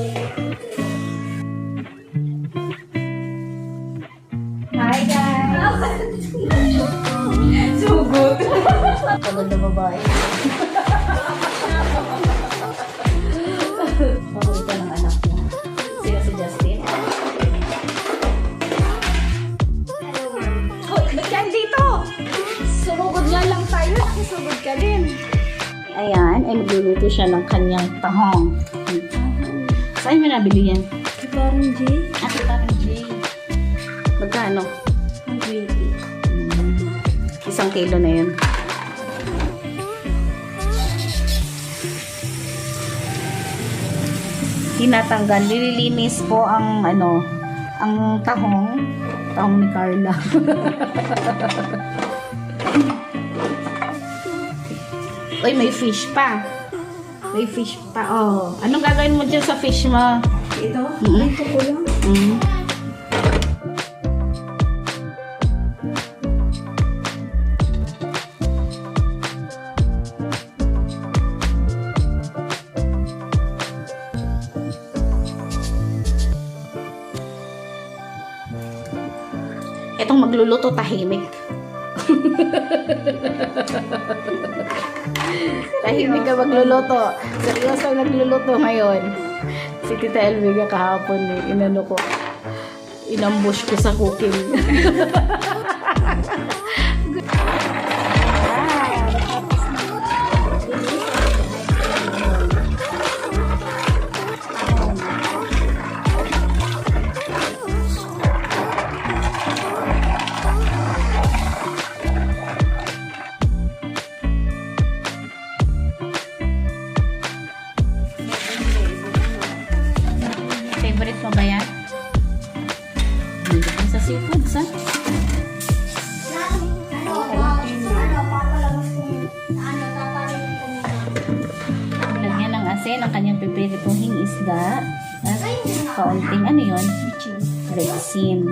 Hi guys! Sugod! Pagod na babae. Paborito ng anak niya. Sino si Justin? Hoy, ba't yan dito? Sumugod nga lang tayo. Sumugod ka din. Ayan, ay magluluto siya ng kanyang tahong. Saan mo nabili yan? Si Parang J. Ate parang J. Magkano? 120. 1 kilo na yun. Tinatanggal, nililinis po ang ang tahong ni Carla. Uy, may fish pa. May fish pa. Oh, anong gagawin mo dyan sa fish mo? Ito? Mm-hmm. Ito ko lang. Mm. Itong magluluto tahimik. Tahimik ka magluluto. Seryoso ang nagluluto ngayon. Si Tita Elvira kahapon inano ko. Inambush ko sa cooking. Favorite mo ba yan? Hindi ka sa seafood, sa? Lagyan ng asin ang kanyang pipirituhing isda at kaunting ano yun? Rexin.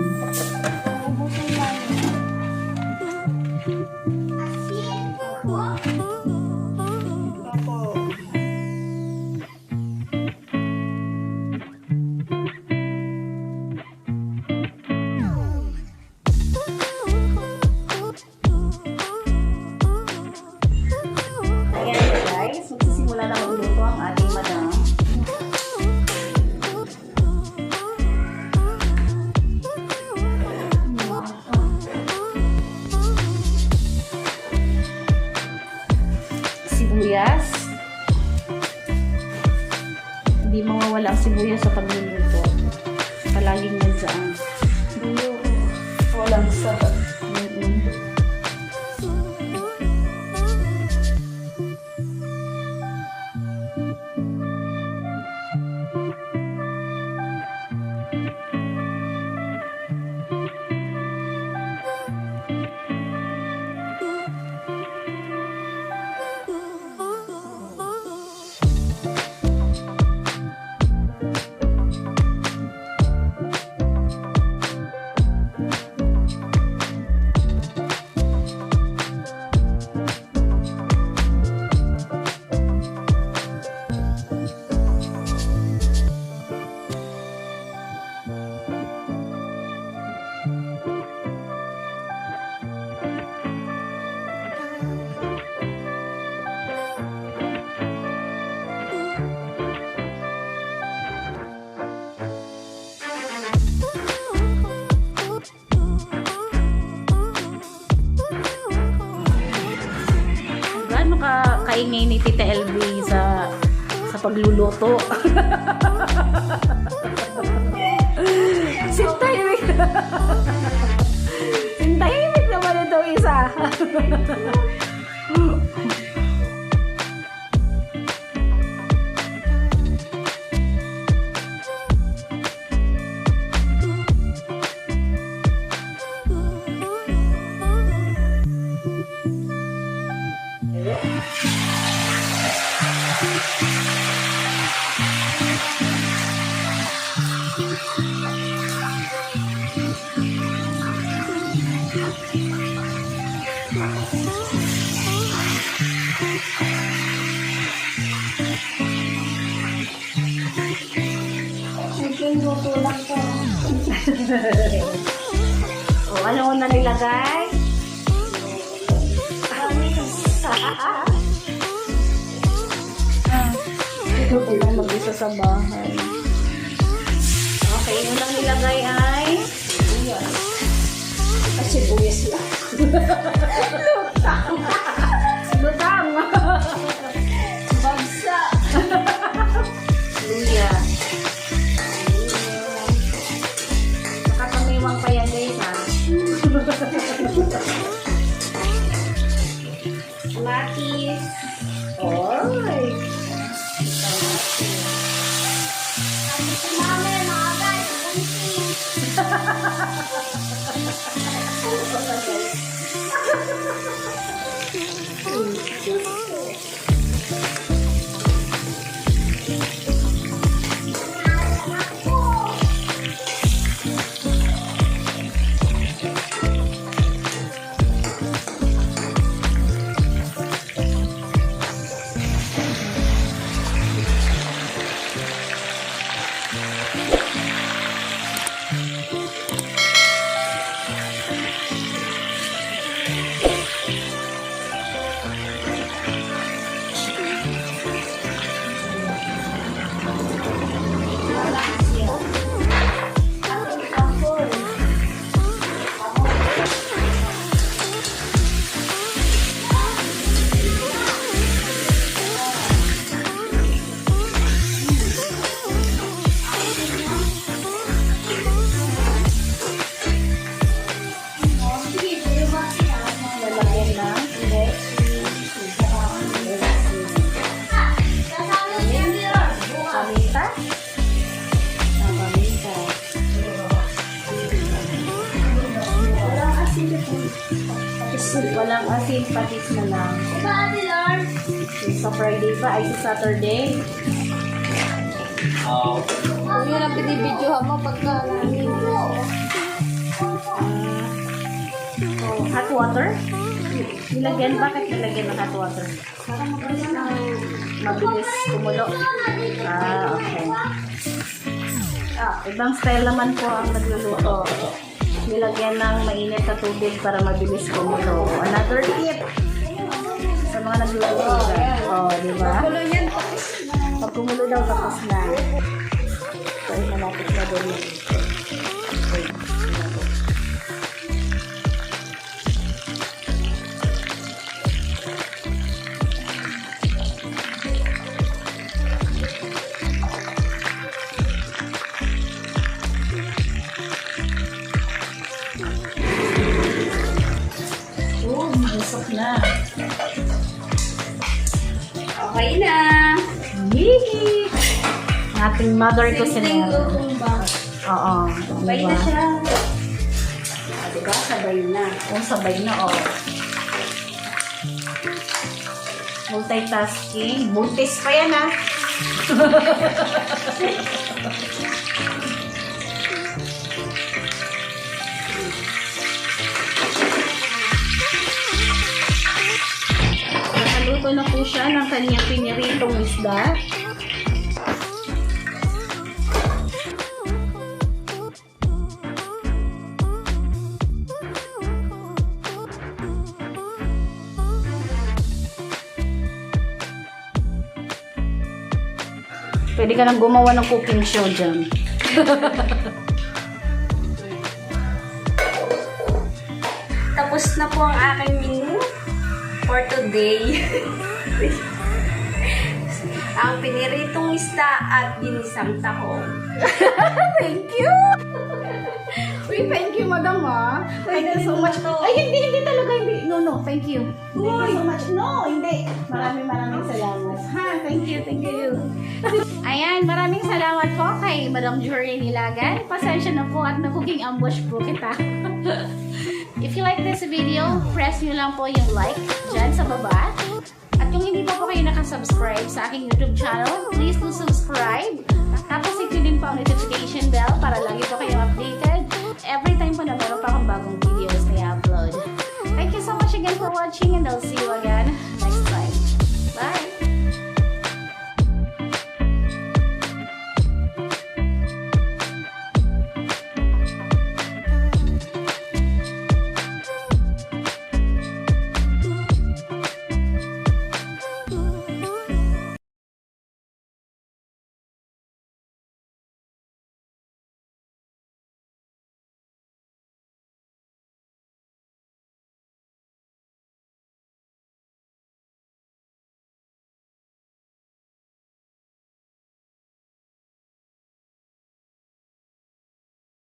Magsisimula na magluto ang ating madam. Sibuyas. Hindi mawawala ang sibuyas sa pagluluto. Palaging nandiyan. Walang sarap. Kaingay ni Tita LV sa pagluluto. Sintahimik. Sintahimik naman itong isa. simpleng luto lang po. O, ano una nilagay? Ito po lang mag-isa sa bahay. Okay, yung unang nilagay ay Sibuyas lang. lutang. Bagsa. Luya. Nakakamiwang pa yan guys ha. Matis. Oy. Mami, mga guys, buntis. Lalagyan na. Paminta. Paminta. Walang asin, patis na lang. Sa Friday pa, ay sa Saturday. Kung yun ang pinibidyohan mo pagka Hot water? Nilagyan, bakit nilagyan ng hot water? Mabilis kumulo. Okay. Ibang style naman po ang nagluluto. Nilagyan ng mainit na tubig para mabilis kumulo. Another tip sa mga nagluluto. Di ba? Pag kumulo daw, tapos na. So, ay malapit na doon. Masok na. okay na. Yee! Ating mother ko Simpleng sinera. lutong ba? Oo. Sabay na siya. Diba? Sabay na. Sabay na, Multitasking. Buntis pa yan, Nakaluto na po siya ng kanyang piniritong isda. Pwede ka nang gumawa ng cooking show dyan. Tapos na po ang aking menu for today. Ang piniritong isda at ginisang tahong. Thank you! Uy, thank you, madam, Thank you so much. Ay, hindi talaga, hindi. No, thank you. Thank you so much. No, hindi. Maraming salamat. Thank you. Ayan, maraming salamat po kay Madam Jory Nilagan. Pasensya na po at naguging ambush po kita. If you like this video, press nyo lang po yung like dyan sa baba. At kung hindi pa po kayo nakasubscribe sa aking YouTube channel, please do subscribe. Tapos hit nyo din po ang notification bell para lagi po kayo updated every time po na meron pa akong bagong videos na i-upload. Thank you so much again for watching and I'll see you